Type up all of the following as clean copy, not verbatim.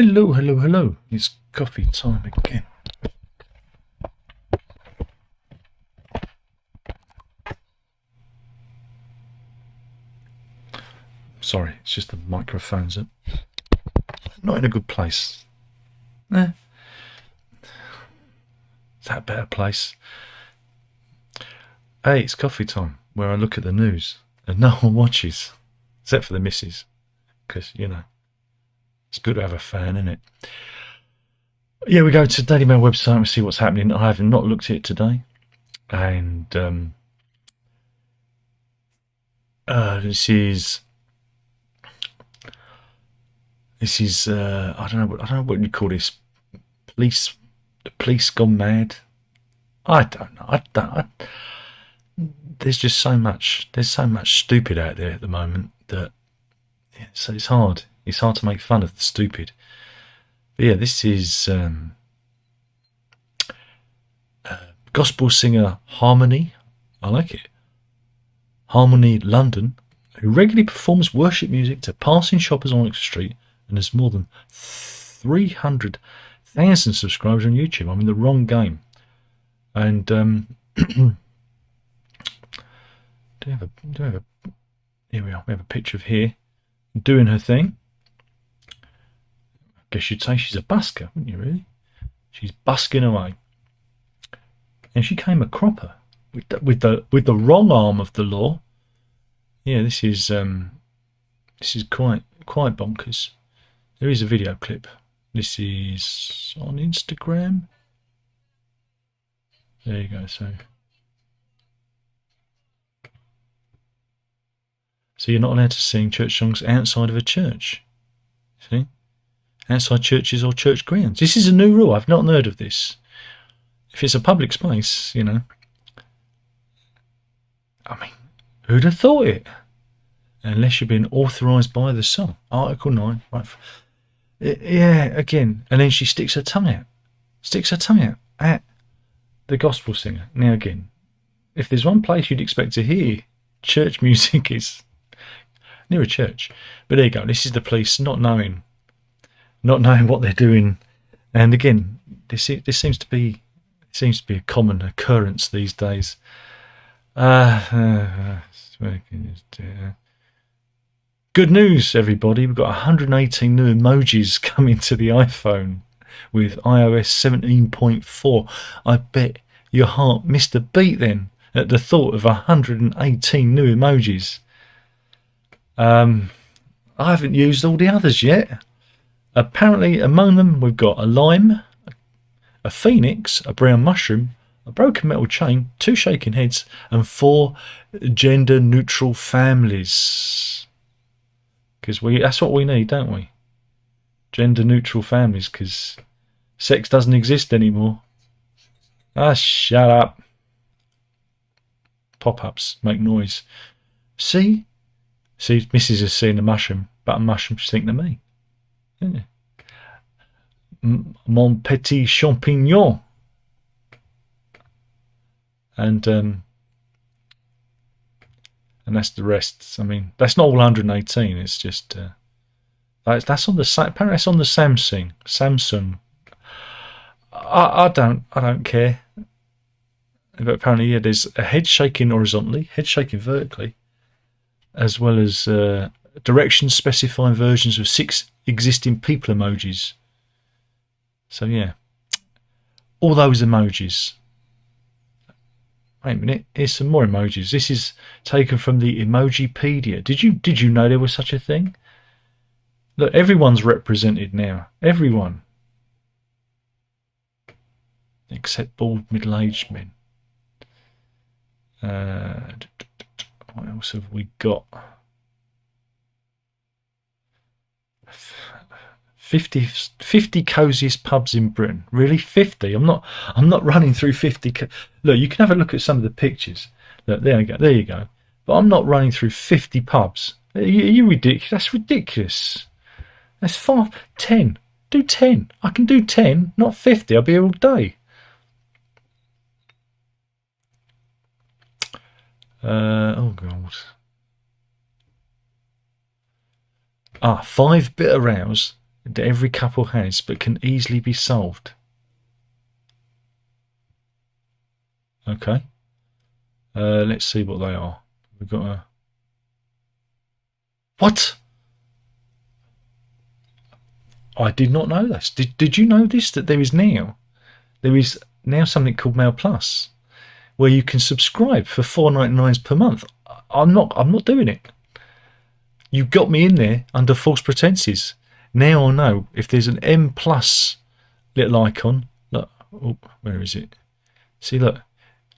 Hello, hello, hello. It's coffee time again. Sorry, it's just the microphones are not in a good place. Is that a better place? Hey, it's coffee time, where I look at the news and no one watches, except for the missus, because, you know, it's good to have a fan, isn't it? Yeah, we go to Daily Mail website and see what's happening. I have not looked at it today, and this is I don't know what you call this. The police gone mad. I don't know. There's just so much. There's so much stupid out there at the moment that so it's hard. It's hard to make fun of the stupid. But yeah, this is gospel singer Harmony. I like it. Harmony London, who regularly performs worship music to passing shoppers on Oxford Street and has more than 300,000 subscribers on YouTube. I'm in the wrong game. And here we are. We have a picture of her doing her thing. I guess you'd say she's a busker, wouldn't you? Really, she's busking away. And she came a cropper with the wrong arm of the law. Yeah, this is quite bonkers. There is a video clip. This is on Instagram. There you go. So you're not allowed to sing church songs outside of a church. See? Outside churches or church grounds. This is a new rule. I've not heard of this. If it's a public space, you know. I mean, who'd have thought it? Unless you've been authorised by the song. Article 9. Right. Yeah, again. And then she sticks her tongue out. At the gospel singer. Now again, if there's one place you'd expect to hear church music, is near a church. But there you go. This is the police not knowing what they're doing. And again, this seems to be a common occurrence these days. Good news, everybody. We've got 118 new emojis coming to the iPhone with iOS 17.4. I bet your heart missed a beat then at the thought of 118 new emojis. I haven't used all the others yet. Apparently among them we've got a lime, a phoenix, a brown mushroom, a broken metal chain, 2 shaking heads, and 4 gender neutral families. Because that's what we need, don't we? Gender neutral families, because sex doesn't exist anymore. Shut up. Pop-ups make noise. See, Mrs. has seen a mushroom, but a mushroom she's thinking of me. Yeah. Mon petit champignon. And that's the rest. I mean, that's not all 118. It's just that's on the apparently that's on the Samsung. I don't care. But apparently, yeah, there's a head shaking horizontally, head shaking vertically, as well as directions specifying versions of 6 existing people emojis. So yeah, all those emojis. Wait a minute, here's some more emojis. This is taken from the Emojipedia. Did you know there was such a thing? Look, everyone's represented now. Everyone. Except bald middle-aged men. What else have we got? 50 coziest pubs in Britain. Really, 50? I'm not running through 50. Look, you can have a look at some of the pictures. Look, there you go. But I'm not running through 50 pubs. You ridiculous? That's ridiculous. That's 10. Do 10. I can do 10, not 50. I'll be here all day. Oh God. 5 bitter rows that every couple has, but can easily be solved. Okay. Let's see what they are. We've got a... What? I did not know this. Did you know this? That there is now something called Mail Plus, where you can subscribe for $4.99 per month. I'm not doing it. You got me in there under false pretenses. Now I know if there's an M Plus little icon. Look, oh, where is it? See, look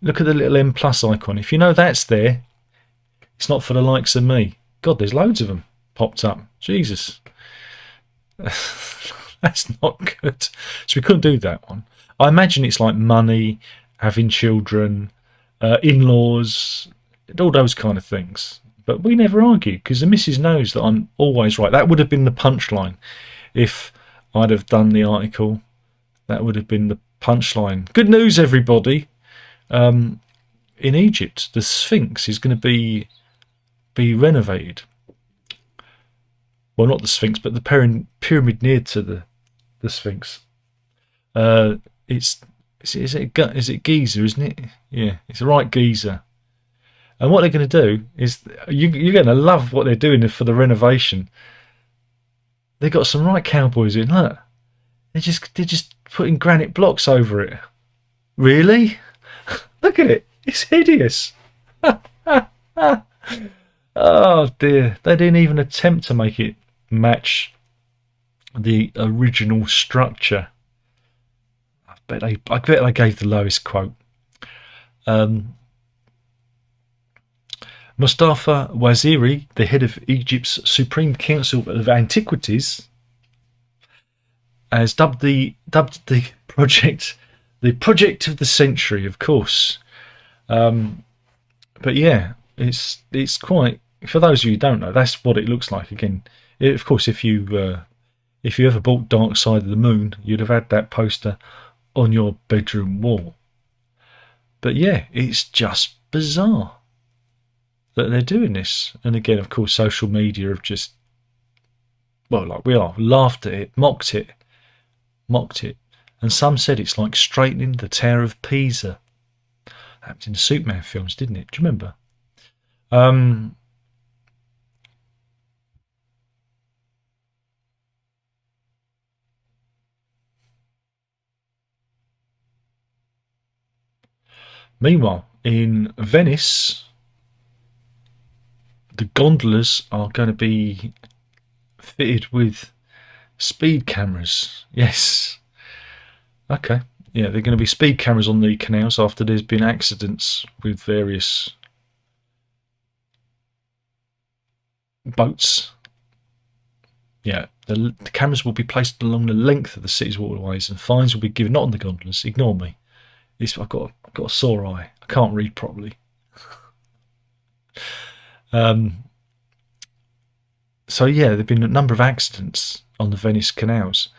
at the little M Plus icon. If you know that's there, it's not for the likes of me. God, there's loads of them popped up. Jesus. That's not good. So we couldn't do that one. I imagine it's like money, having children, in-laws, all those kind of things. But we never argue because the missus knows that I'm always right. That would have been the punchline if I'd have done the article. That would have been the punchline. Good news, everybody. In Egypt, the Sphinx is going to be renovated. Well, not the Sphinx, but the pyramid near to the Sphinx. Is it Giza, isn't it? Yeah, it's the right Giza. And what they're going to do is you're going to love what they're doing for the renovation. They've got some right cowboys in. Look, they're just putting granite blocks over it. Really? Look at it. It's hideous. Oh dear, they didn't even attempt to make it match the original structure. I bet they gave the lowest quote. Mustafa Waziri, the head of Egypt's Supreme Council of Antiquities, has dubbed the project the project of the century, of course. But yeah, it's quite. For those of you who don't know, that's what it looks like. Again, of course, if you ever bought Dark Side of the Moon, you'd have had that poster on your bedroom wall. But yeah, it's just bizarre that they're doing this. And again, of course, social media have just, well, like we are, laughed at it, mocked it. And some said it's like straightening the Tower of Pisa. That happened in the Superman films, didn't it? Do you remember? Meanwhile, in Venice, the gondolas are going to be fitted with speed cameras. Yes. Okay. Yeah, they're going to be speed cameras on the canals after there's been accidents with various boats. Yeah, the cameras will be placed along the length of the city's waterways, and fines will be given, not on the gondolas. Ignore me. I've got a sore eye. I can't read properly. So yeah, there've been a number of accidents on the Venice canals,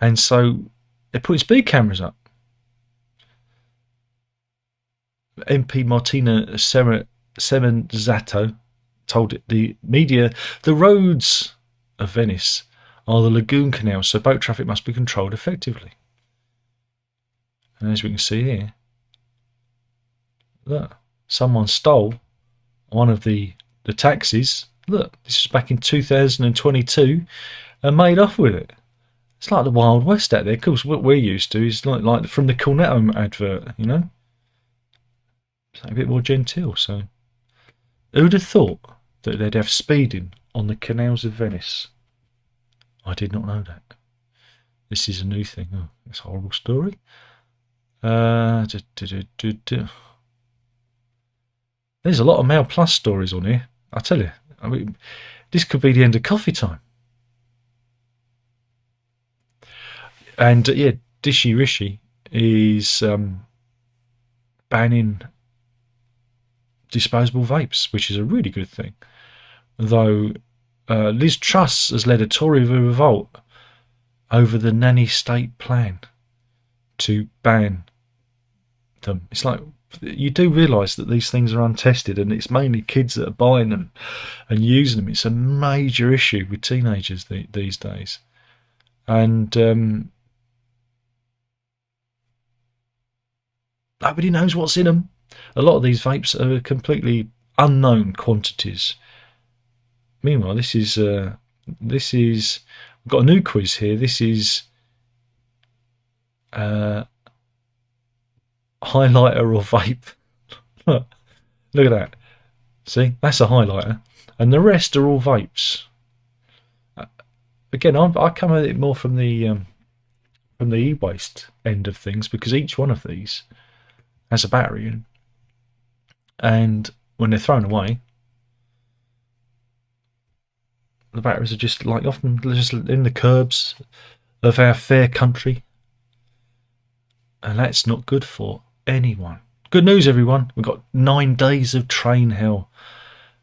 and so they're putting speed cameras up. MP Martina Semenzato told the media the roads of Venice are the lagoon canals, so boat traffic must be controlled effectively. And as we can see here, look, someone stole one of the taxis. Look, this was back in 2022 and made off with it. It's like the Wild West out there. Of course, what we're used to is like from the Cornetto advert, you know? It's a bit more genteel. So, who'd have thought that they'd have speeding on the canals of Venice? I did not know that. This is a new thing. Oh, it's a horrible story. There's a lot of Mail Plus stories on here. I tell you, I mean, this could be the end of coffee time. And yeah, Dishi Rishi is banning disposable vapes, which is a really good thing. Though Liz Truss has led a Tory revolt over the nanny state plan to ban them. It's like, you do realise that these things are untested, and it's mainly kids that are buying them and using them. It's a major issue with teenagers these days. and nobody knows what's in them. A lot of these vapes are completely unknown quantities. Meanwhile, this is we've got a new quiz here. This is highlighter or vape. Look at that. See, that's a highlighter, and the rest are all vapes. Again, I come at it more from the e-waste end of things, because each one of these has a battery in, and when they're thrown away, the batteries are just like often just in the curbs of our fair country, and that's not good for anyone. Good news, everyone. We've got 9 days of train hell,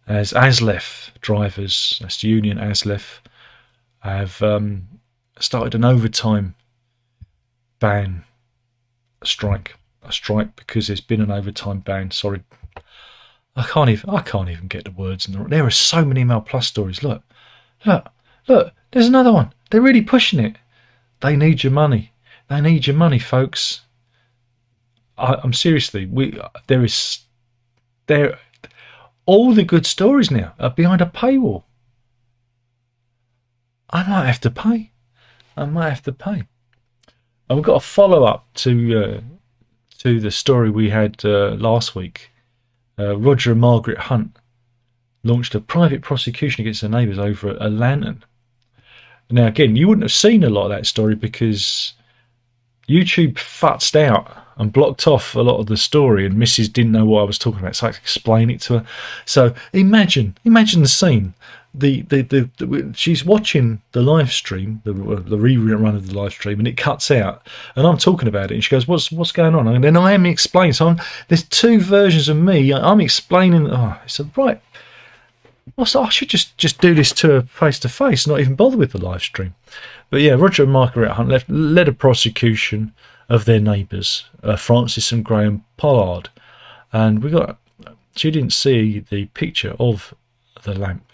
as ASLEF drivers, that's the union ASLEF, have started an overtime ban, a strike because there's been an overtime ban. Sorry, I can't even get the words in there are so many Mail Plus stories. Look, there's another one. They're really pushing it. They need your money. They need your money, folks. I'm seriously, all the good stories now are behind a paywall. I might have to pay. And we've got a follow-up to the story we had last week. Roger and Margaret Hunt launched a private prosecution against their neighbours over a lantern. Now, again, you wouldn't have seen a lot of that story because YouTube futzed out and blocked off a lot of the story, and Mrs. didn't know what I was talking about, so I had to explain it to her. So imagine the scene. She's watching the live stream, the rerun of the live stream, and it cuts out, and I'm talking about it, and she goes, "What's going on?" And then I am explaining. So there's 2 versions of me. I'm explaining. I said, right. I should just do this to her face to face, not even bother with the live stream. But yeah, Roger and Margaret Hunt led a prosecution of their neighbours, Francis and Graham Pollard, and she didn't see the picture of the lamp.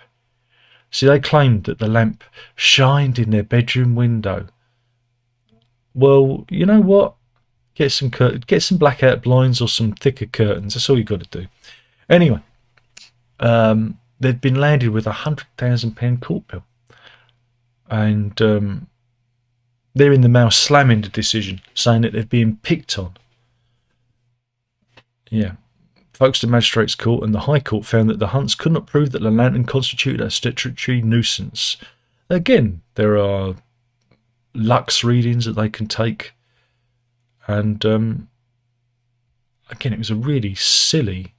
See, they claimed that the lamp shined in their bedroom window. Well, you know what? Get some blackout blinds or some thicker curtains. That's all you got to do. Anyway, they'd been landed with £100,000 court bill, and they're in the Mail slamming the decision, saying that they're being picked on. Yeah. Folkestone Magistrates Court and the High Court found that the Hunts could not prove that the lantern constituted a statutory nuisance. Again, there are lux readings that they can take, and again, it was a really silly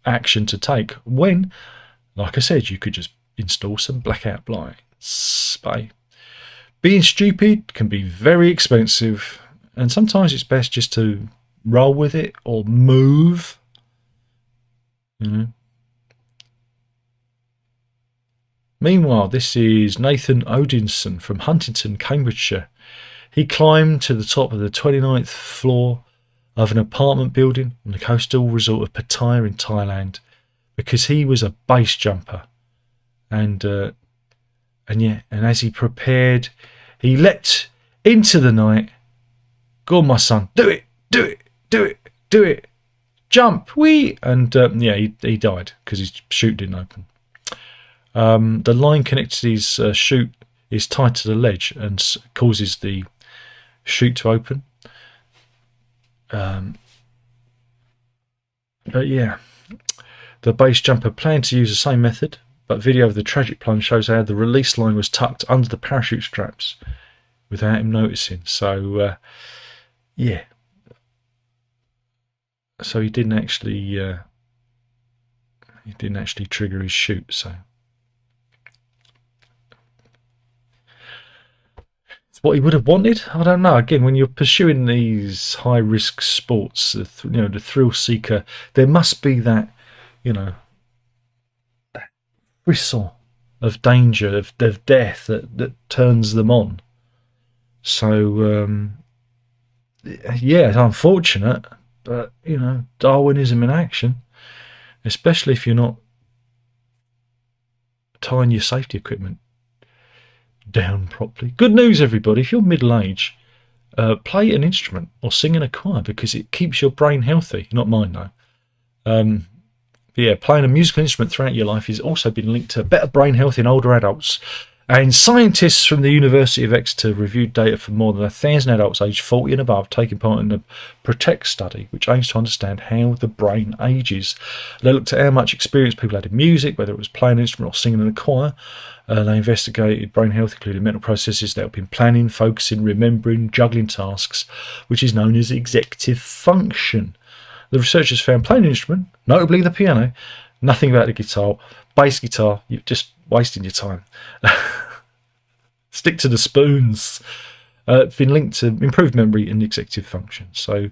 action to take when, like I said, you could just install some blackout blinds. Being stupid can be very expensive, and sometimes it's best just to roll with it or move. Meanwhile, this is Nathan Odinson from Huntington, Cambridgeshire. He climbed to the top of the 29th floor of an apartment building on the coastal resort of Pattaya in Thailand because he was a base jumper, and as he prepared, he leapt into the night. Go on, my son, do it, jump, wee, and he died because his chute didn't open. The line connected to his chute is tied to the ledge and causes the chute to open. But yeah, the base jumper planned to use the same method, but video of the tragic plunge shows how the release line was tucked under the parachute straps without him noticing. So so he didn't actually trigger his chute. So it's what he would have wanted. I don't know. Again, when you're pursuing these high risk sports, the thrill seeker, there must be that that bristle of danger, of death that turns them on. So it's unfortunate, but Darwinism in action, especially if you're not tying your safety equipment. down properly. Good news, everybody. If you're middle-aged, play an instrument or sing in a choir because it keeps your brain healthy. Not mine, though. But yeah, playing a musical instrument throughout your life has also been linked to better brain health in older adults. And scientists from the University of Exeter reviewed data for more than 1,000 adults aged 40 and above taking part in the PROTECT study, which aims to understand how the brain ages. They looked at how much experience people had in music, whether it was playing an instrument or singing in a choir. They investigated brain health, including mental processes that help in planning, focusing, remembering, juggling tasks, which is known as executive function. The researchers found playing an instrument, notably the piano, nothing about the guitar, bass guitar, you're just wasting your time. Stick to the spoons. It's been linked to improved memory and executive function. So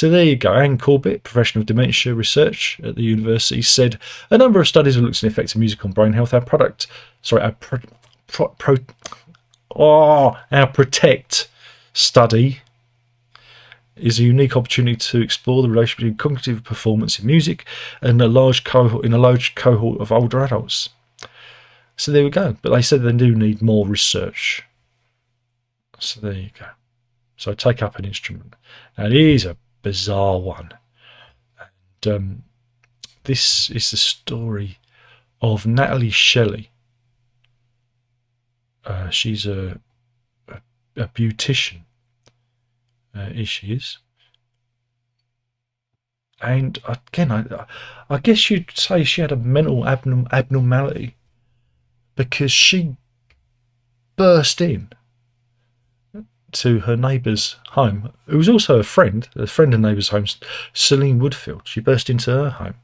there you go. Anne Corbett, professional dementia research at the university, said a number of studies have looked at the effects of music on brain health. Our PROTECT study is a unique opportunity to explore the relationship between cognitive performance in music and a large cohort of older adults. So there we go. But they said they do need more research. So there you go. So take up an instrument. Now it is a bizarre one. And this is the story of Natalie Shelley. She's a beautician. She is. And again, I guess you'd say she had a mental abnormality because she burst in to her neighbour's home, who was also a friend of neighbour's home, Celine Woodfield. She burst into her home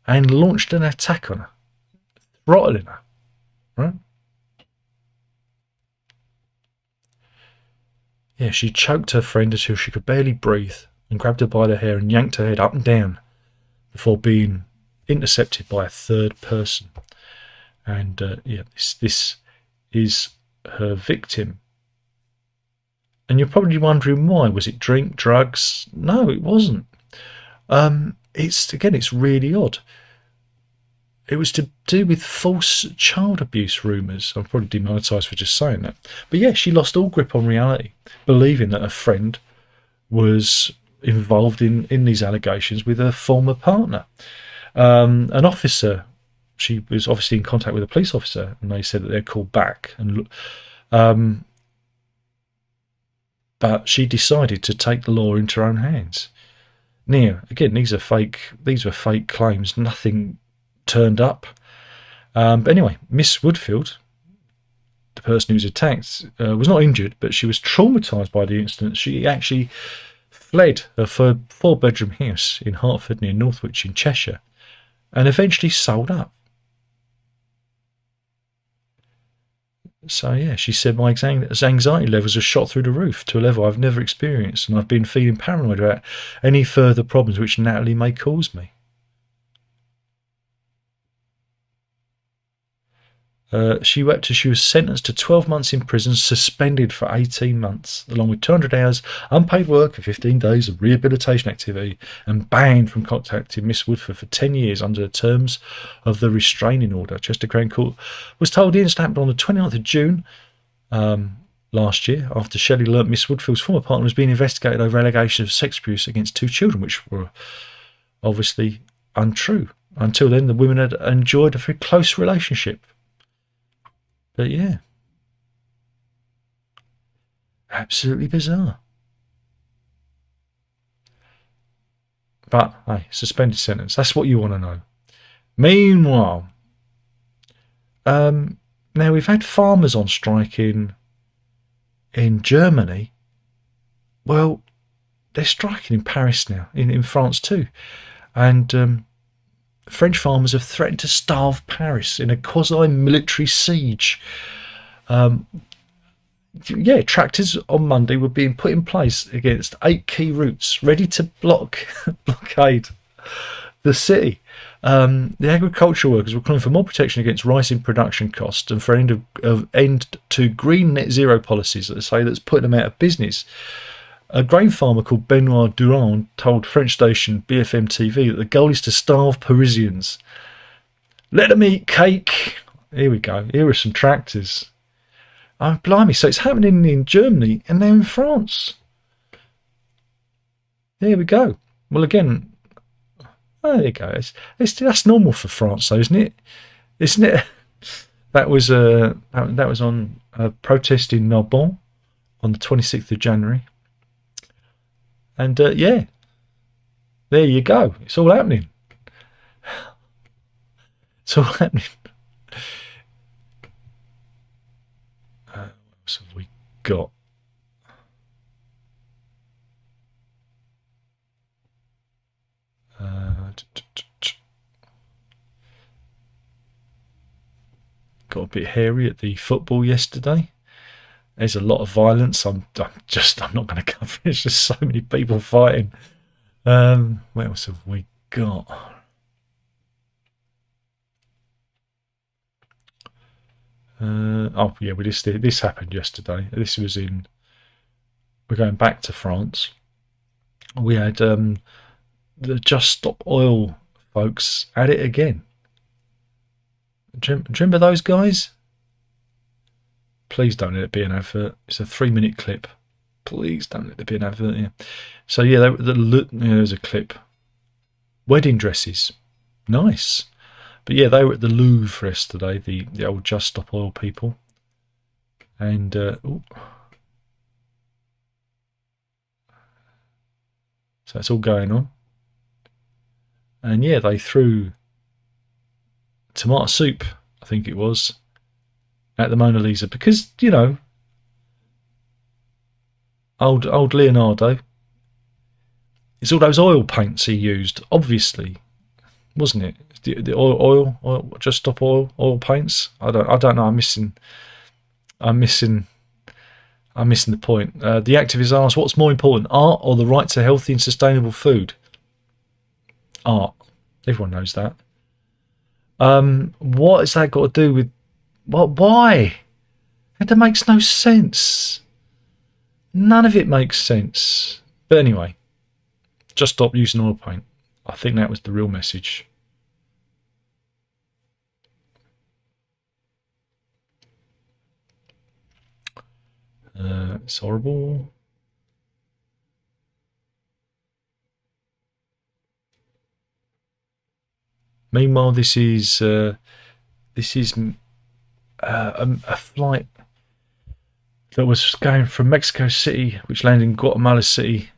and launched an attack on her, throttling her, right? Yeah, she choked her friend until she could barely breathe and grabbed her by the hair and yanked her head up and down before being intercepted by a third person. And this is her victim. And you're probably wondering why. Was it drink, drugs? No, it wasn't. It's really odd. It was to do with false child abuse rumours. I'm probably demonetised for just saying that. But yeah, she lost all grip on reality, believing that her friend was involved in these allegations with her former partner. An officer, she was obviously in contact with a police officer, and they said that they're called back. But she decided to take the law into her own hands. Now, again, these were fake claims. Nothing turned up. But anyway, Miss Woodfield, the person who was attacked, was not injured, but she was traumatised by the incident. She actually fled her four-bedroom house in Hertford near Northwich in Cheshire and eventually sold up. So yeah, she said, my anxiety levels have shot through the roof to a level I've never experienced, and I've been feeling paranoid about any further problems which Natalie may cause me. She wept as she was sentenced to 12 months in prison, suspended for 18 months, along with 200 hours unpaid work and 15 days of rehabilitation activity, and banned from contacting Miss Woodford for 10 years under the terms of the restraining order. Chester Crown Court was told the incident happened on the 29th of June last year, after Shelley learnt Miss Woodfield's former partner was being investigated over allegations of sex abuse against two children, which were obviously untrue. Until then, the women had enjoyed a very close relationship. But yeah, absolutely bizarre. But hey, suspended sentence, that's what you want to know. Meanwhile, now we've had farmers on strike in Germany. Well, they're striking in Paris now, in France too. And French farmers have threatened to starve Paris in a quasi-military siege. Tractors on Monday were being put in place against 8 key routes, ready to blockade the city. The agricultural workers were calling for more protection against rising production costs and for an end to green net zero policies that say that's putting them out of business. A grain farmer called Benoit Durand told French station BFM TV that the goal is to starve Parisians. Let them eat cake. Here we go. Here are some tractors. Oh, blimey. So it's happening in Germany and now in France. There we go. Well, again, there you go. That's normal for France, though, isn't it? Isn't it? That was on a protest in Narbonne on the 26th of January. And yeah, there you go. It's all happening. It's all happening. What else have we got? Got a bit hairy at the football yesterday. There's a lot of violence. I'm not going to cover it. There's just so many people fighting. What else have we got? Oh yeah, this happened yesterday. We're going back to France. We had the Just Stop Oil folks at it again. Do you remember those guys? Please don't let it be an advert. It's a 3-minute clip. Please don't let it be an advert. Yeah. So yeah, there's a clip. Wedding dresses, nice. But yeah, they were at the Louvre yesterday. The old Just Stop Oil people, and so that's all going on. And yeah, they threw tomato soup, I think it was, at the Mona Lisa because, you know, old Leonardo, it's all those oil paints he used, obviously, wasn't it? The oil, Just Stop Oil paints. I don't know. I'm missing the point. The activist asked, "What's more important, art or the right to healthy and sustainable food?" Art. Everyone knows that. What has that got to do with what? Why? That makes no sense. None of it makes sense. But anyway, just stop using oil paint. I think that was the real message. It's horrible. Meanwhile, this is a flight that was going from Mexico City, which landed in Guatemala City,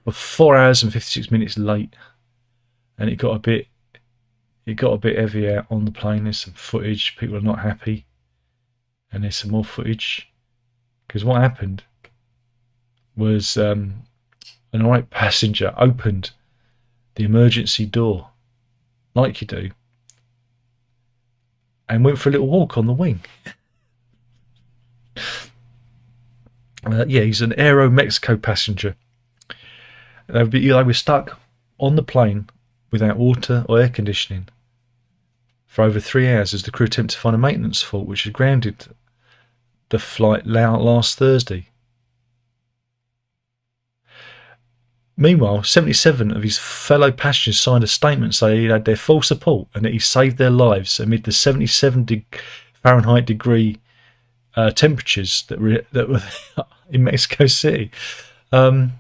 for 4 hours and 56 minutes late, and it got a bit heavy out on the plane. There's some footage. People are not happy, and there's some more footage because what happened was an irate passenger opened the emergency door like you do and went for a little walk on the wing. Yeah, he's an Aero Mexico passenger. They were stuck on the plane without water or air conditioning for over 3 hours as the crew attempted to find a maintenance fault which had grounded the flight last Thursday. Meanwhile, 77 of his fellow passengers signed a statement saying he had their full support and that he saved their lives amid the 77 Fahrenheit degree temperatures that were in Mexico City. The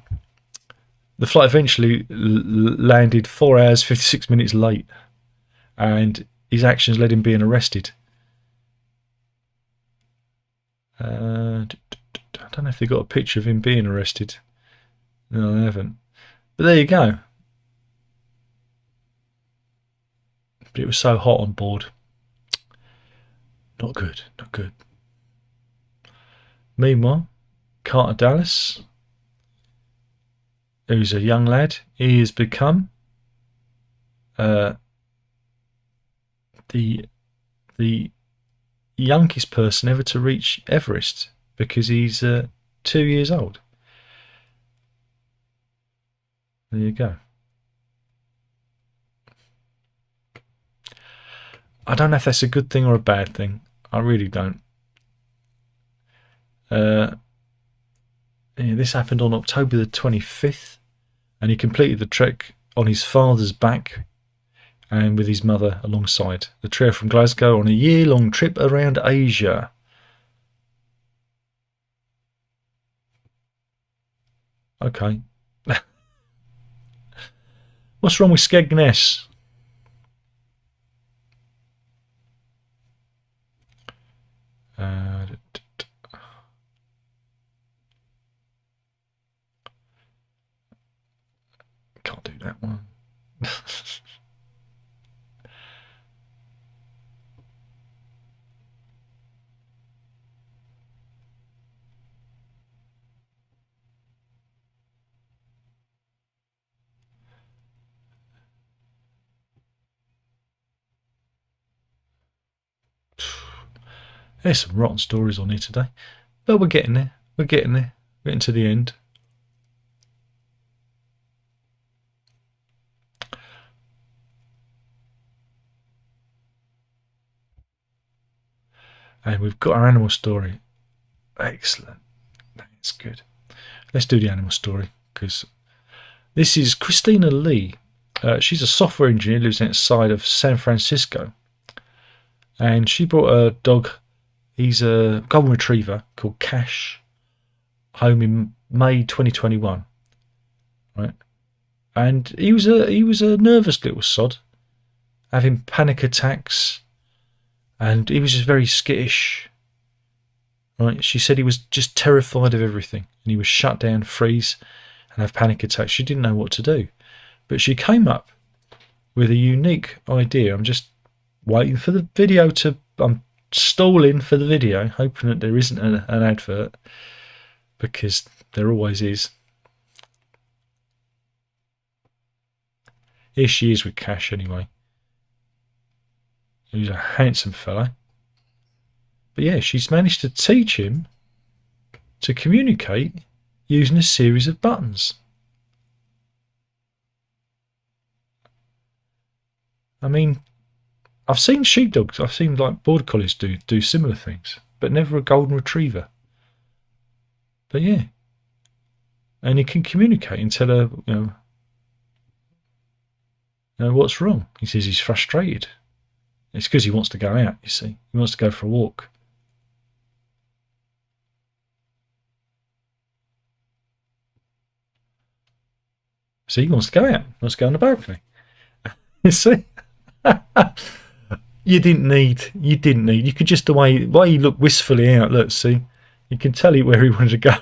flight eventually landed 4 hours 56 minutes late, and his actions led him being arrested. I don't know if they got a picture of him being arrested. No, they haven't. But there you go. But it was so hot on board. Not good, not good. Meanwhile, Carter Dallas, who's a young lad, he has become the youngest person ever to reach Everest because he's 2 years old. There you go. I don't know if that's a good thing or a bad thing. I really don't. Yeah, this happened on October the 25th, and he completed the trek on his father's back and with his mother alongside. The trio from Glasgow on a year-long trip around Asia. Okay. What's wrong with Skegness? Can't do that one. There's some rotten stories on here today. But we're getting there. We're getting there. We're getting to the end. And we've got our animal story. Excellent. That's good. Let's do the animal story, because this is Christina Lee. She's a software engineer, lives outside of San Francisco. And she brought a dog. He's a golden retriever called Cash, home in May 2021. Right, and he was a nervous little sod, having panic attacks, and he was just very skittish. Right, she said he was just terrified of everything, and he would shut down, freeze, and have panic attacks. She didn't know what to do, but she came up with a unique idea. I'm just waiting for the video to. I'm stalling for the video, hoping that there isn't an advert, because there always is. Here she is with Cash anyway. He's a handsome fellow. But yeah, she's managed to teach him to communicate using a series of buttons. I mean, I've seen sheepdogs, I've seen like border collies do similar things, but never a golden retriever. But yeah, and he can communicate and tell her, you know what's wrong. He says he's frustrated. It's because he wants to go out. You see, he wants to go for a walk. See, he wants to go out. He wants to go on the balcony. You see. You didn't need. You could just the way you look wistfully out. Look, see, you can tell where he wanted to go.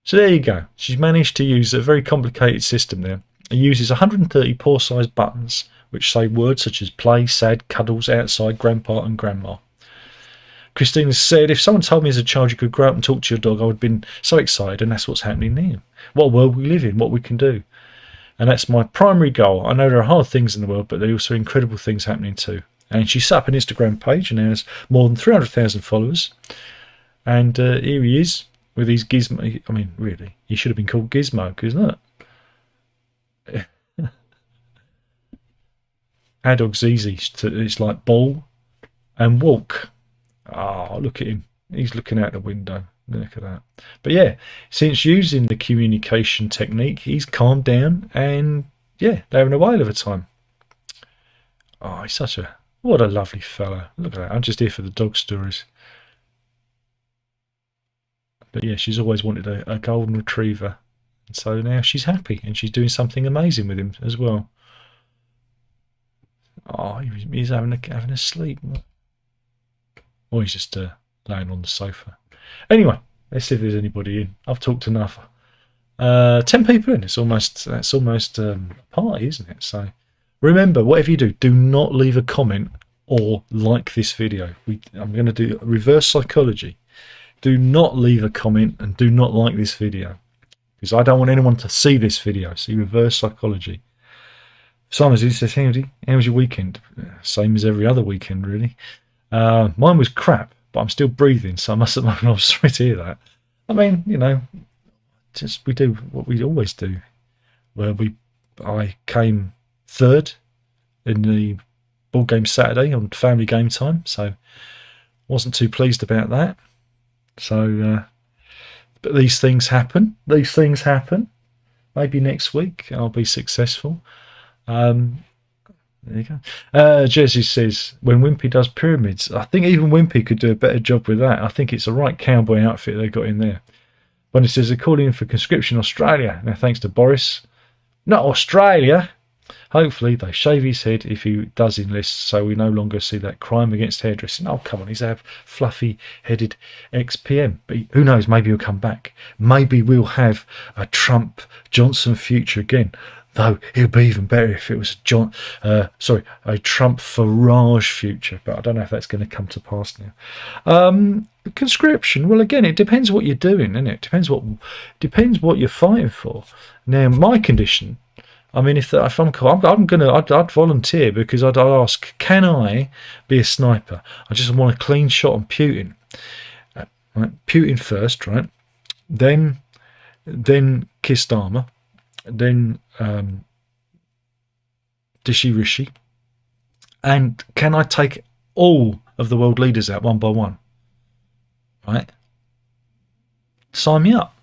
So there you go. She's managed to use a very complicated system there. It uses 130 paw-sized buttons, which say words such as play, sad, cuddles, outside, grandpa, and grandma. Christina said, if someone told me as a child you could grow up and talk to your dog, I would have been so excited, and that's what's happening now. What world we live in, what we can do. And that's my primary goal. I know there are hard things in the world, but there are also incredible things happening too. And she set up an Instagram page and has more than 300,000 followers. And here he is with his gizmo. I mean, really, he should have been called Gizmo, isn't it? Our dog's easy. It's like ball and walk. Oh, look at him. He's looking out the window. Look at that. But yeah, since using the communication technique, he's calmed down and yeah, they're having a whale of a time. Oh, he's what a lovely fellow. Look at that. I'm just here for the dog stories. But yeah, she's always wanted a golden retriever. And so now she's happy and she's doing something amazing with him as well. Oh, he's having a sleep. Or he's just laying on the sofa. Anyway, let's see if there's anybody in. I've talked enough. 10 people in. That's almost a party, isn't it? So remember, whatever you do not leave a comment or like this video. I'm going to do reverse psychology. Do not leave a comment and do not like this video, because I don't want anyone to see this video. See, reverse psychology. Simon says, how was your weekend? Same as every other weekend, really. Mine was crap, but I'm still breathing, so I must admit I'm sorry to hear that. I mean, just we do what we always do. Where I came third in the ball game Saturday on family game time, so wasn't too pleased about that. So, but these things happen. These things happen. Maybe next week I'll be successful. There you go. Jesse says, when Wimpy does pyramids, I think even Wimpy could do a better job with that. I think it's a right cowboy outfit they got in there. When it says they're calling in for conscription Australia. Now, thanks to Boris. Not Australia. Hopefully they shave his head if he does enlist, so we no longer see that crime against hairdressing. Oh, come on, he's a fluffy-headed ex-PM. But who knows, maybe he'll come back. Maybe we'll have a Trump-Johnson future again. Though it would be even better if it was a Trump-Farage future. But I don't know if that's going to come to pass now. Conscription, well, again, it depends what you're doing, isn't it? Depends what you're fighting for. Now, my condition, I mean, if I'm called, I'd volunteer, because I'd ask, can I be a sniper? I just want a clean shot on Putin. Right? Putin first, right? Then Kistama, then Dishi Rishi, and can I take all of the world leaders out one by one? Right? Sign me up.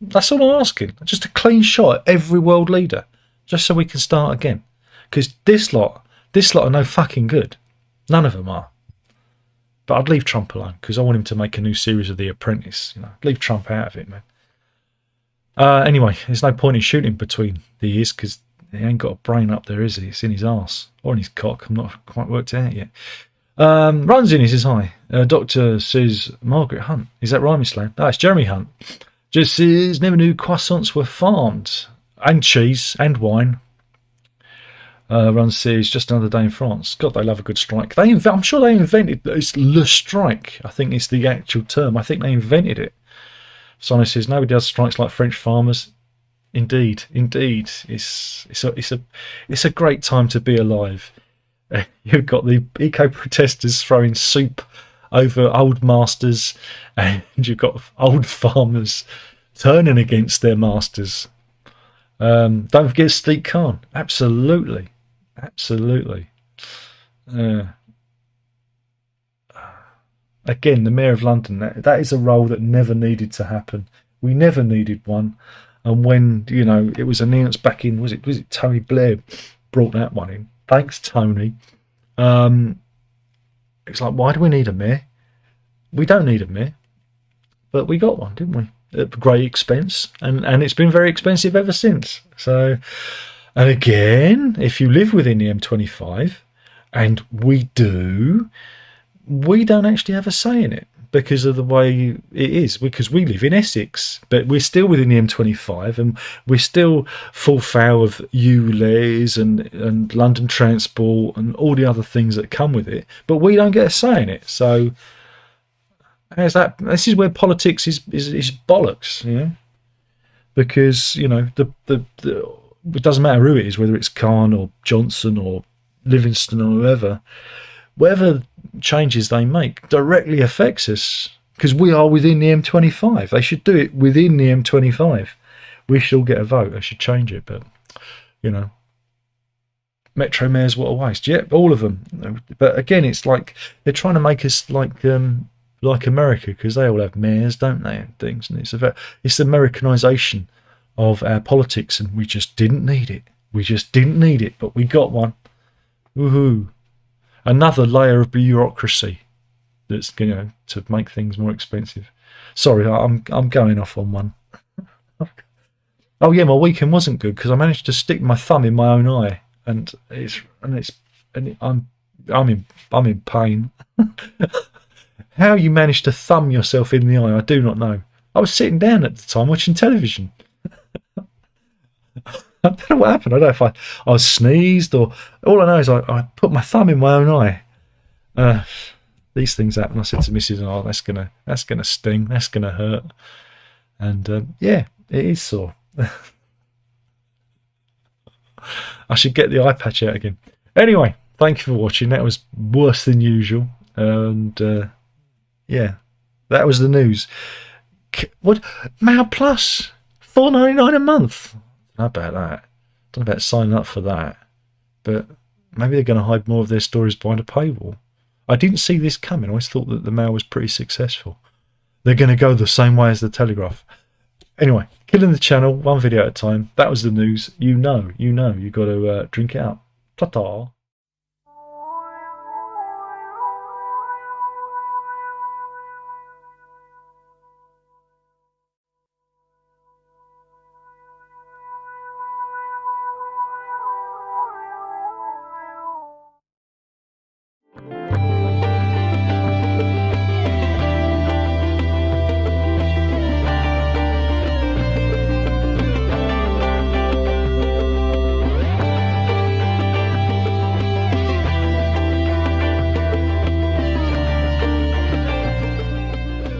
That's all I'm asking. Just a clean shot at every world leader, just so we can start again. Because this lot are no fucking good. None of them are. But I'd leave Trump alone, because I want him to make a new series of The Apprentice. You know, leave Trump out of it, man. Anyway, there's no point in shooting between the ears, because he ain't got a brain up there, is he? It's in his arse or in his cock. I'm not quite worked it out yet. Runs in, he says hi. Doctor says Margaret Hunt. Is that right, Miss Land? No, it's Jeremy Hunt. Just says, never knew croissants were farmed. And cheese and wine. Run says, just another day in France. God, they love a good strike. I'm sure they invented it's Le Strike. I think it's the actual term. I think they invented it. Sonny says, nobody does strikes like French farmers. Indeed. It's a great time to be alive. You've got the eco-protesters throwing soup over old masters, and you've got old farmers turning against their masters. Don't forget Steve Khan. Absolutely. Again, the Mayor of London, that is a role that never needed to happen. We never needed one. And when, you know, it was announced back in, was it Tony Blair brought that one in? Thanks, Tony. It's like, why do we need a mayor? We don't need a mayor. But we got one, didn't we? At great expense. And it's been very expensive ever since. So, and again, if you live within the M25, and we do, we don't actually have a say in it because of the way it is, because we live in Essex, but we're still within the M25, and we're still full foul of ULEZ and London Transport and all the other things that come with it, but we don't get a say in it. So how's that? This is where politics is bollocks, you know, because, you know, it doesn't matter who it is, whether it's Khan or Johnson or Livingston or whoever. Whatever changes they make directly affects us, because we are within the M25. They should do it within the M25. We should all get a vote. They should change it, but, you know, Metro mayors, what a waste. Yep, all of them. But again, it's like they're trying to make us like America, because they all have mayors, don't they, and things. And it's the Americanization of our politics, and we just didn't need it. But we got one. Woohoo! Another layer of bureaucracy that's going to make things more expensive. Sorry, I'm going off on one. Oh yeah, my weekend wasn't good because I managed to stick my thumb in my own eye, and I'm in pain. How you managed to thumb yourself in the eye, I do not know. I was sitting down at the time watching television. I don't know what happened. I don't know if I sneezed, or all I know is I put my thumb in my own eye. These things happen. I said to Mrs. "Oh, that's gonna sting. That's gonna hurt." And yeah, it is sore. I should get the eye patch out again. Anyway, thank you for watching. That was worse than usual, and yeah, that was the news. What? Mail Plus, $4.99 a month. How about that? Don't know about signing up for that, but maybe they're going to hide more of their stories behind a paywall. I didn't see this coming. I always thought that the Mail was pretty successful. They're going to go the same way as the Telegraph. Anyway, killing the channel, one video at a time. That was the news. You know, you got to drink it out. Ta-ta.